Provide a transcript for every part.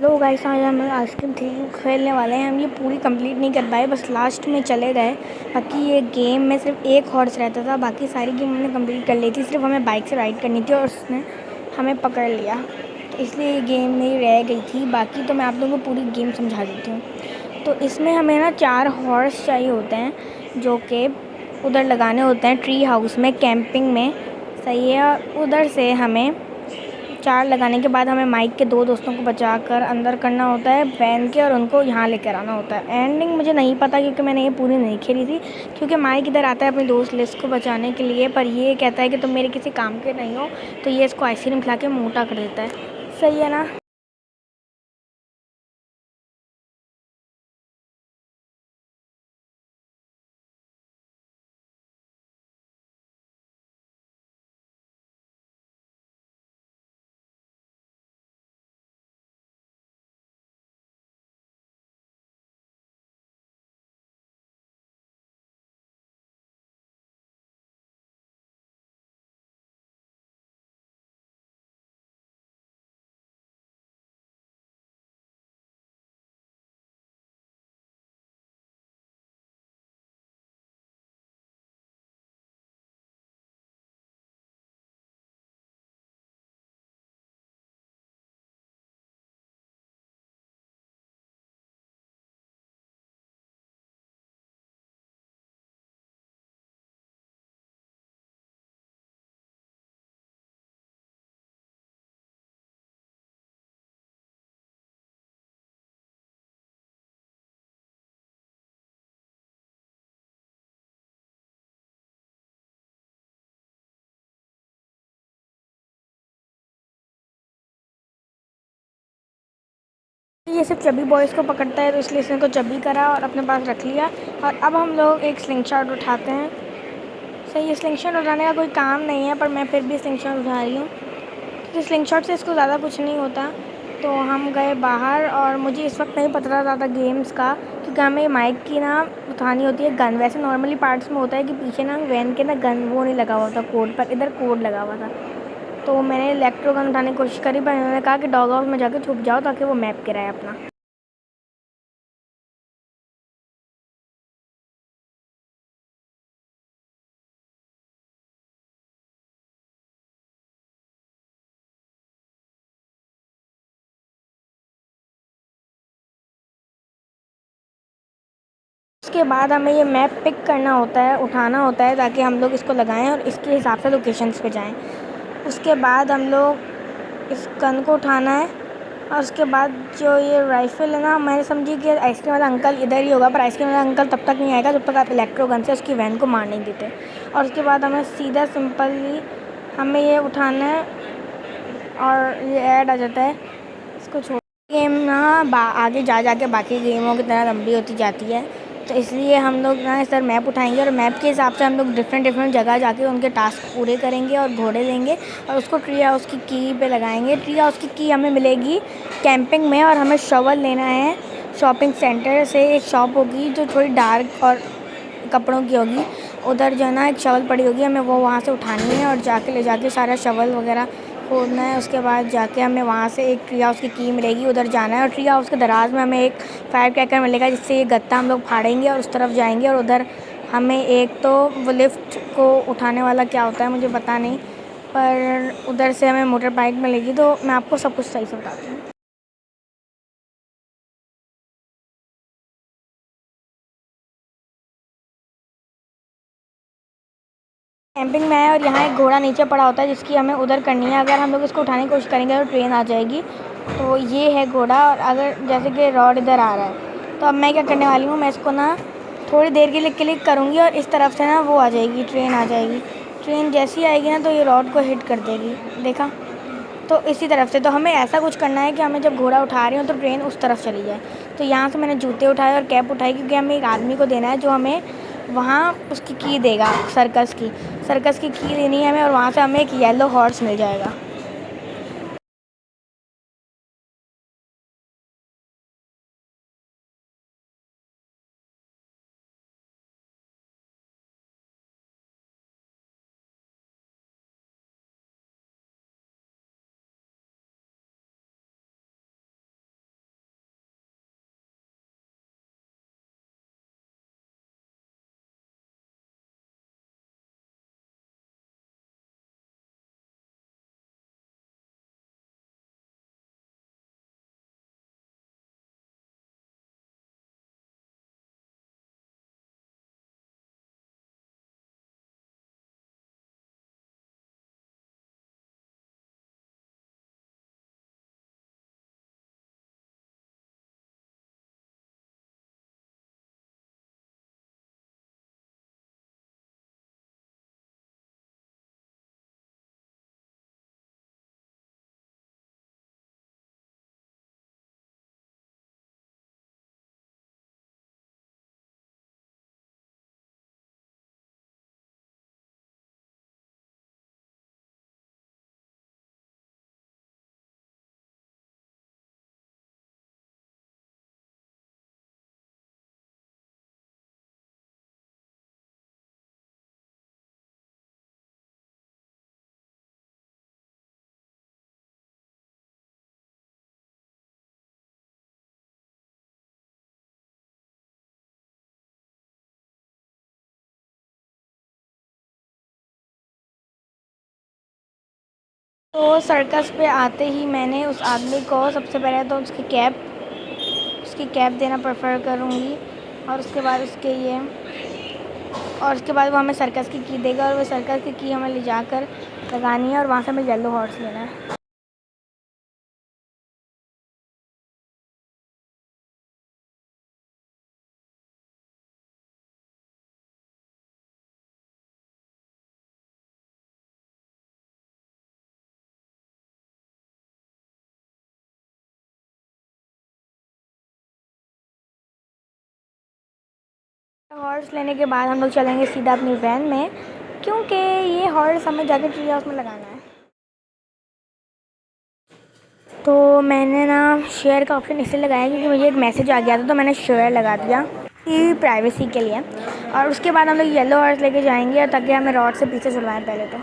Hello guys, आज हम ice cream three खेलने वाले हैं। हम ये पूरी कंप्लीट नहीं कर पाए, बस लास्ट में चले गए। बाकी ये गेम में सिर्फ एक हॉर्स रहता था, बाकी सारी गेम हमने कंप्लीट कर ली थी। सिर्फ हमें बाइक से राइड करनी थी और उसने हमें पकड़ लिया, तो इसलिए ये गेम मेरी रह गई थी। बाकी तो मैं आप लोगों को पूरी गेम समझा देती हूँ। तो इसमें हमें ना 4 हॉर्स चाहिए होते हैं, जो कि उधर लगाने होते हैं ट्री हाउस में, कैंपिंग में। सही है। उधर से हमें 4 लगाने के बाद हमें माइक के 2 दोस्तों को बचाकर अंदर करना होता है वैन के, और उनको यहाँ लेकर आना होता है। एंडिंग मुझे नहीं पता, क्योंकि मैंने ये पूरी नहीं खेली थी। क्योंकि माइक इधर आता है अपनी दोस्त लिस को बचाने के लिए, पर ये कहता है कि तुम मेरे किसी काम के नहीं हो, तो ये इसको आइसक्रीम खिला के मोटा कर देता है। सही है ना। ये सिर्फ चबी बॉयज़ को पकड़ता है, तो इसलिए इसने को चबी करा और अपने पास रख लिया। और अब हम लोग एक स्लिंग शॉट उठाते हैं। सही है। स्लिंग शॉट उठाने का कोई काम नहीं है, पर मैं फिर भी स्लिंग शॉट उठा रही हूँ, क्योंकि स्लिंग शॉट से इसको ज़्यादा कुछ नहीं होता। तो हम गए बाहर, और मुझे इस वक्त नहीं पता था ज़्यादा गेम्स का, क्योंकि हमें माइक की ना उठानी होती है गन। वैसे नॉर्मली पार्ट्स में होता है कि पीछे ना वैन के ना गन वो नहीं लगा हुआ था कोड पर, इधर कोड लगा हुआ था। तो मैंने इलेक्ट्रो गन उठाने की कोशिश करी, पर उन्होंने कहा कि डॉग हाउस में जाकर छुप जाओ, ताकि वो मैप गिराए अपना। उसके बाद हमें ये मैप पिक करना होता है, उठाना होता है, ताकि हम लोग इसको लगाएं और इसके हिसाब से लोकेशंस पे जाएं। उसके बाद हम लोग इस गन को उठाना है, और उसके बाद जो ये राइफ़ल है ना, मैंने समझी कि आइसक्रीम वाला अंकल इधर ही होगा, पर आइसक्रीम वाला अंकल तब तक नहीं आएगा जब तक आप इलेक्ट्रो गन से उसकी वैन को मार नहीं देते। और उसके बाद हमें सीधा सिंपली हमें ये उठाना है, और ये ऐड आ जाता है। इसको छोड़ गेम ना आगे जा जाके बाकी गेमों की तरह लंबी होती जाती है। तो इसलिए हम लोग ना इस तरह मैप उठाएंगे, और मैप के हिसाब से हम लोग डिफरेंट डिफरेंट जगह जाके उनके टास्क पूरे करेंगे और घोड़े लेंगे, और उसको ट्री हाउस की की पे लगाएंगे। ट्री हाउस की की हमें मिलेगी कैंपिंग में, और हमें शॉवल लेना है। शॉपिंग सेंटर से एक शॉप होगी जो थोड़ी डार्क और कपड़ों की होगी, उधर जो है ना एक शवल पड़ी होगी, हमें वो वहाँ से उठानी है और जाके ले जाके सारा शवल वगैरह खोदना है। उसके बाद जाके हमें वहाँ से एक ट्री हाउस की मिलेगी, उधर जाना है। और ट्री हाउस के दराज में हमें एक फायर क्रैकर मिलेगा, जिससे ये गत्ता हम लोग फाड़ेंगे और उस तरफ जाएंगे। और उधर हमें एक तो वो लिफ्ट को उठाने वाला क्या होता है मुझे पता नहीं, पर उधर से हमें मोटर बाइक मिलेगी। तो मैं आपको सब कुछ सही से बताती हूँ। कैंपिंग में है, और यहाँ एक घोड़ा नीचे पड़ा होता है जिसकी हमें उधर करनी है। अगर हम लोग इसको उठाने की कोशिश करेंगे तो ट्रेन आ जाएगी। तो ये है घोड़ा, और अगर जैसे कि रॉड इधर आ रहा है, तो अब मैं क्या करने वाली हूँ, मैं इसको ना थोड़ी देर के लिए क्लिक करूँगी, और इस तरफ से ना वो आ जाएगी, ट्रेन आ जाएगी। ट्रेन जैसी आएगी ना, तो ये रॉड को हिट कर देगी। देखा। तो इसी तरफ से तो हमें ऐसा कुछ करना है कि हमें जब घोड़ा उठा रहे हो तो ट्रेन उस तरफ चली जाए। तो यहाँ से मैंने जूते उठाए और कैप उठाई, क्योंकि हमें एक आदमी को देना है जो हमें वहाँ उसकी की देगा, सर्कस की देनी है हमें, और वहाँ से हमें एक येलो हॉर्स मिल जाएगा। तो सर्कस पे आते ही मैंने उस आदमी को सबसे पहले तो उसकी कैप देना प्रेफर करूँगी, और उसके बाद वो हमें सर्कस की देगा, और वो सर्कस की हमें ले जाकर लगानी है, और वहाँ से हमें येलो हॉर्स लेना है। हॉर्स लेने के बाद हम लोग चलेंगे सीधा अपनी वैन में, क्योंकि ये हॉर्स हमें जाके ट्री हाउस में लगाना है। तो मैंने ना शेयर का ऑप्शन इसलिए लगाया क्योंकि मुझे एक मैसेज आ गया था, तो मैंने शेयर लगा दिया कि प्राइवेसी के लिए। और उसके बाद हम लोग येलो हॉर्स लेके जाएंगे, ताकि हमें रॉड से पीछे छुड़वाएं पहले तो।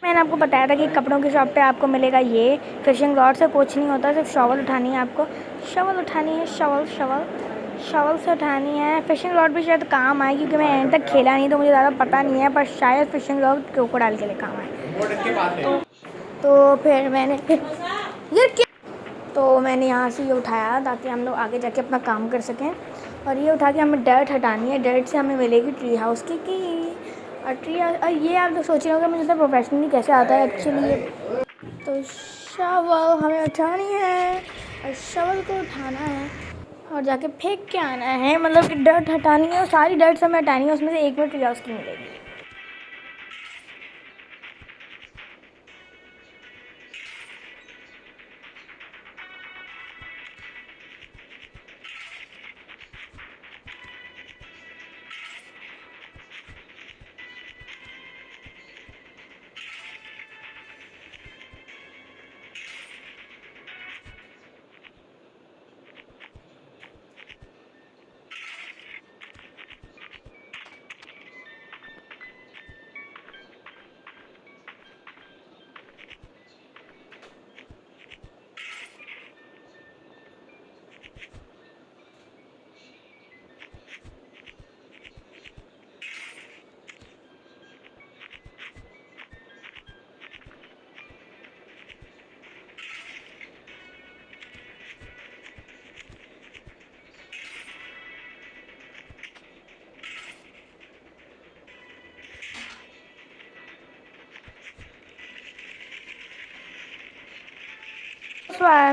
मैंने आपको बताया था कि कपड़ों की शॉप पे आपको मिलेगा ये फिशिंग रॉड से कुछ नहीं होता, सिर्फ शॉवल उठानी है आपको। शॉवल उठानी है, शॉवल से उठानी है। फिशिंग रॉड भी शायद काम आए, क्योंकि मैं एंड तक खेला नहीं तो मुझे ज़्यादा पता नहीं है, पर शायद फिशिंग रॉड क्रोकोडाइल के लिए काम आए। तो फिर मैंने ये क्या, तो मैंने यहाँ से ये उठाया ताकि हम लोग आगे जाके अपना काम कर सकें। और ये उठा के हमें डर्ट हटानी है, डर्ट से हमें मिलेगी ट्री हाउस की और ये आप लोग सोच रहे होंगे मुझे तो प्रोफेशनली कैसे आता है एक्चुअली। तो शवल हमें उठानी है, और शवल को उठाना है और जाके फेंक के आना है, मतलब कि डर्ट हटानी है, और सारी डर्ट हमें हटानी है, उसमें से एक में ट्री हाउस की मिलेगी।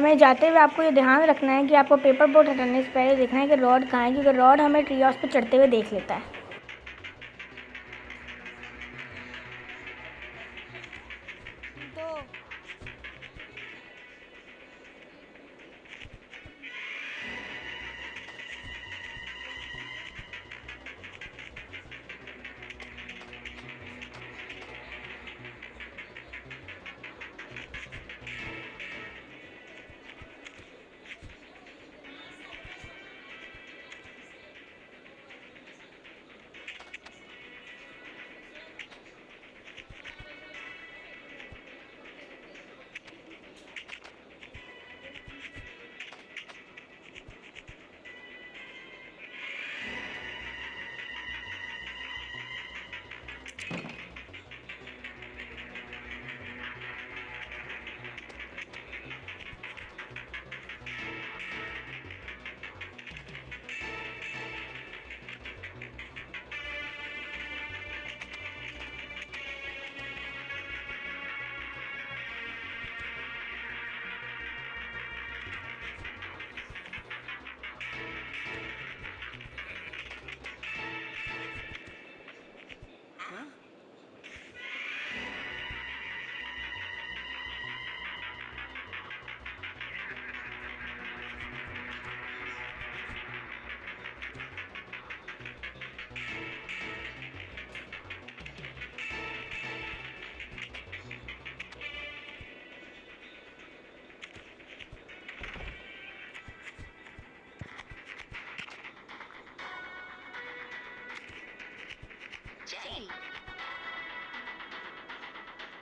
में जाते हुए आपको ये ध्यान रखना है कि आपको पेपर बोट हटाने से पहले देखना है कि रॉड कहाँ है, क्योंकि रॉड हमें ट्री हाउस पे चढ़ते हुए देख लेता है।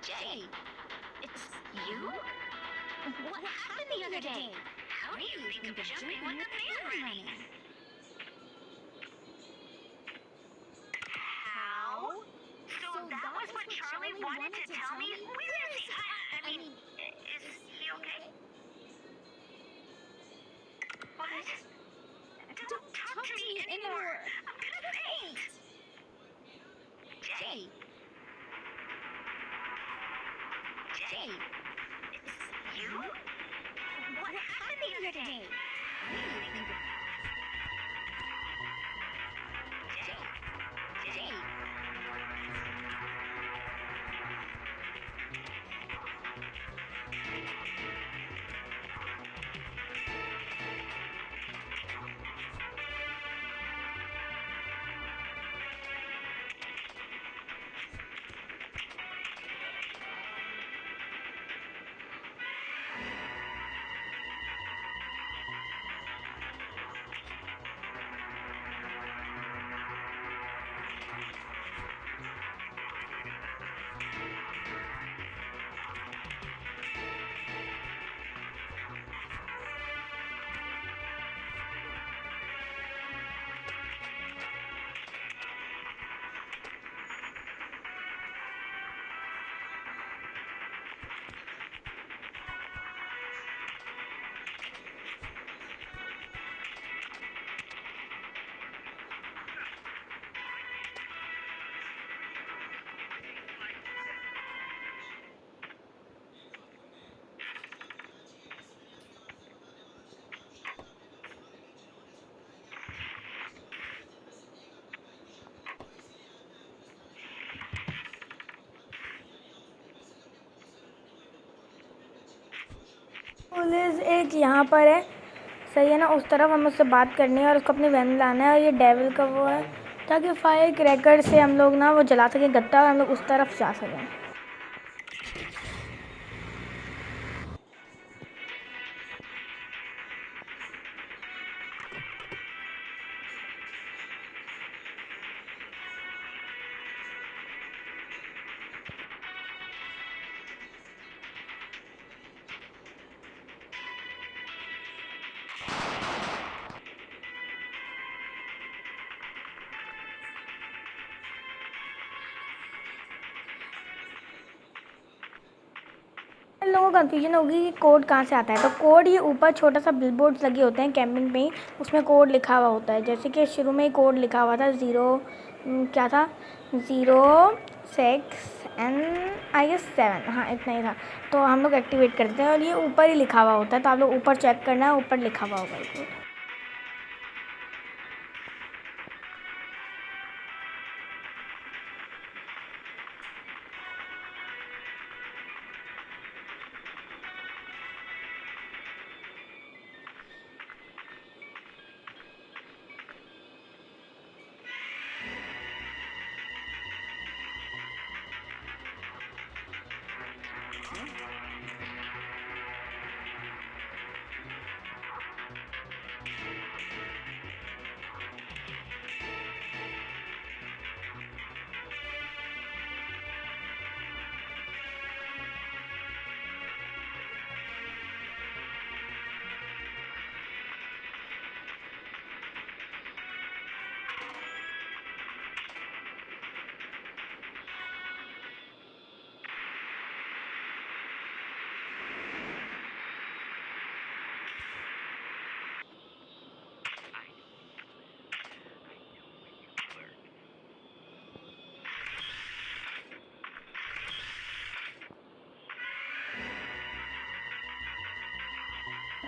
Jay, it's you? What happened the other day? How do you think of jumping with the fan running? How? So that was what Charlie wanted to tell me? Where is he? I mean, is he okay? What? Don't talk to me anymore. I'm gonna faint. Jay. Jay, it's you? What happened the other day? How do you think of... Jay. Police एक यहाँ पर है, सही है ना। उस तरफ हमें उससे बात करनी है और उसको अपनी वैन में लाना है। और ये डेविल का वो है ताकि फायर क्रैकर से हम लोग ना वो जला सकें गत्ता और हम लोग उस तरफ जा सकें। इन लोगों को कन्फ्यूजन होगी कि कोड कहाँ से आता है। तो कोड ये ऊपर छोटा सा बिलबोर्ड्स लगे होते हैं कैंपिंग पे ही, उसमें कोड लिखा हुआ होता है। जैसे कि शुरू में ही कोड लिखा हुआ था क्या था 06 and I guess 7, हाँ इतना ही था। तो हम लोग एक्टिवेट करते हैं और ये ऊपर ही लिखा हुआ होता है। तो आप लोग ऊपर चेक करना है, ऊपर लिखा हुआ होगा ये।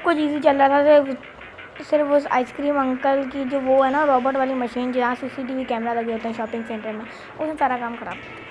कुछ इजी चल रहा था सिर्फ उस आइसक्रीम अंकल की जो वो है ना रोबोट वाली मशीन जहाँ सीसीटीवी कैमरा लगे होते हैं शॉपिंग सेंटर में, उसने सारा काम खराब कर दिया।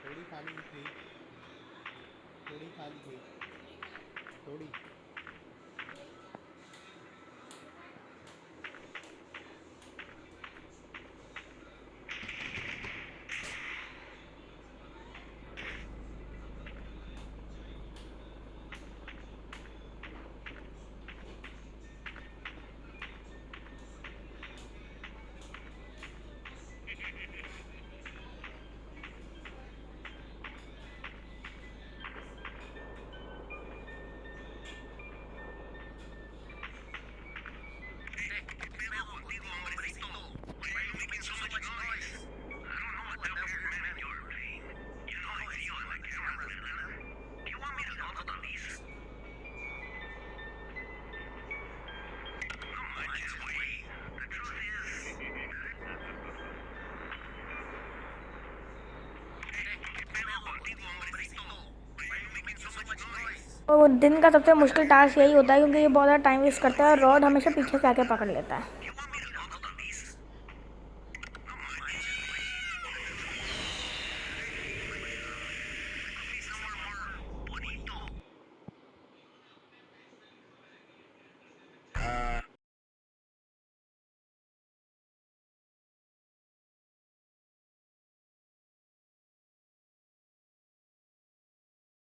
थोड़ी खाली थी, थोड़ी खाली थी, थोड़ी। और वो दिन का सबसे मुश्किल टास्क यही होता है क्योंकि ये बहुत ज़्यादा टाइम वेस्ट करता है और रॉड हमेशा पीछे से आके पकड़ लेता है।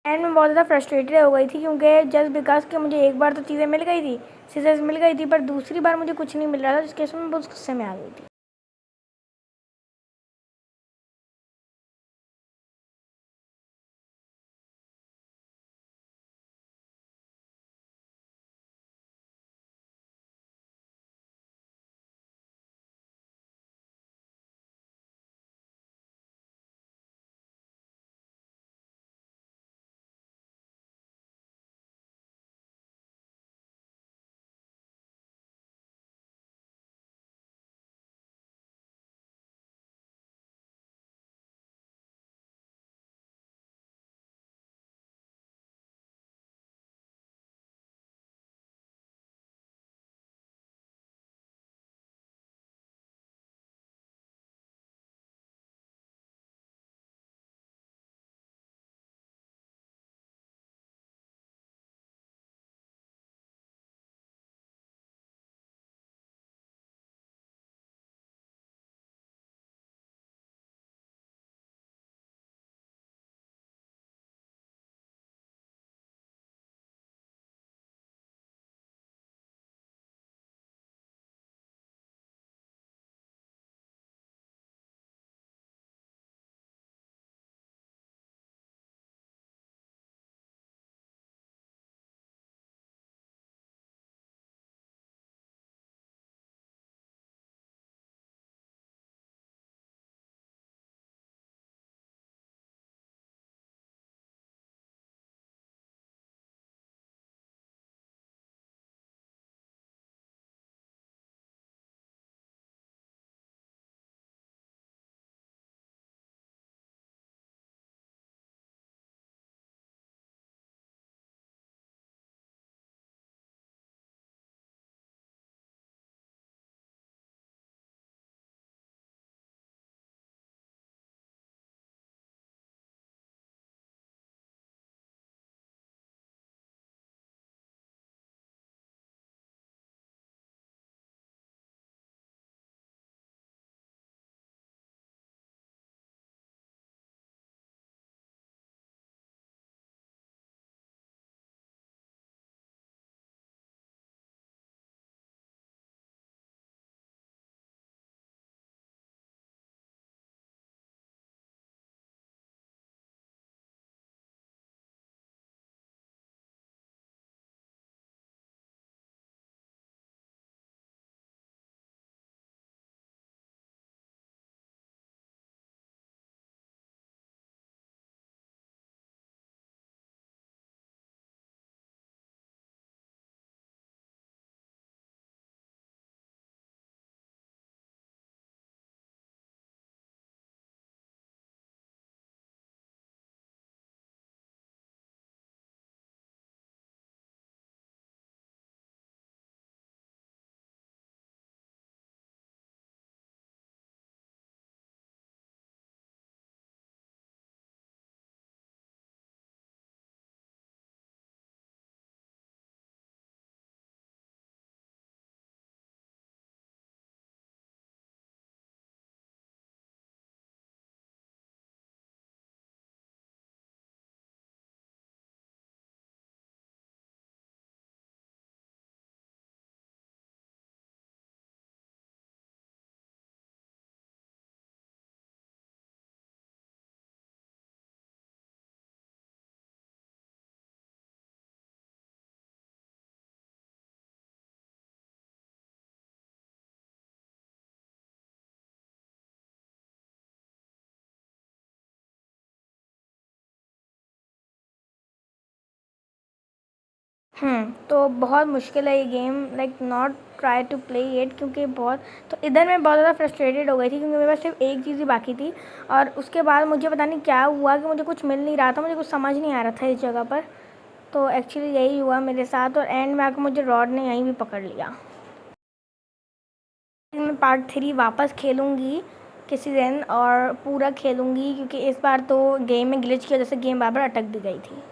एंड मैं बहुत ज़्यादा फ्रस्ट्रेटेड हो गई थी क्योंकि जस्ट बिकॉज कि मुझे एक बार तो चीज़ें मिल गई थी, सीजर्स मिल गई थी, पर दूसरी बार मुझे कुछ नहीं मिल रहा था, जिसके वजह से मैं बहुत गुस्से में आ गई थी। तो बहुत मुश्किल है ये game, like not try to play it, क्योंकि बहुत, तो इधर मैं बहुत ज़्यादा फ्रस्ट्रेटेड हो गई थी क्योंकि मेरे पास सिर्फ एक चीज़ ही बाकी थी। और उसके बाद मुझे पता नहीं क्या हुआ कि मुझे कुछ मिल नहीं रहा था, मुझे कुछ समझ नहीं आ रहा था इस जगह पर। तो एक्चुअली यही हुआ मेरे साथ, और एंड में आकर मुझे रॉड ने यहीं भी पकड़ लिया। मैं पार्ट 3 वापस खेलूँगी किसी दिन और पूरा खेलूँगी, क्योंकि इस बार तो गेम में ग्लिच की वजह से गेम बार बार अटक भी गई थी।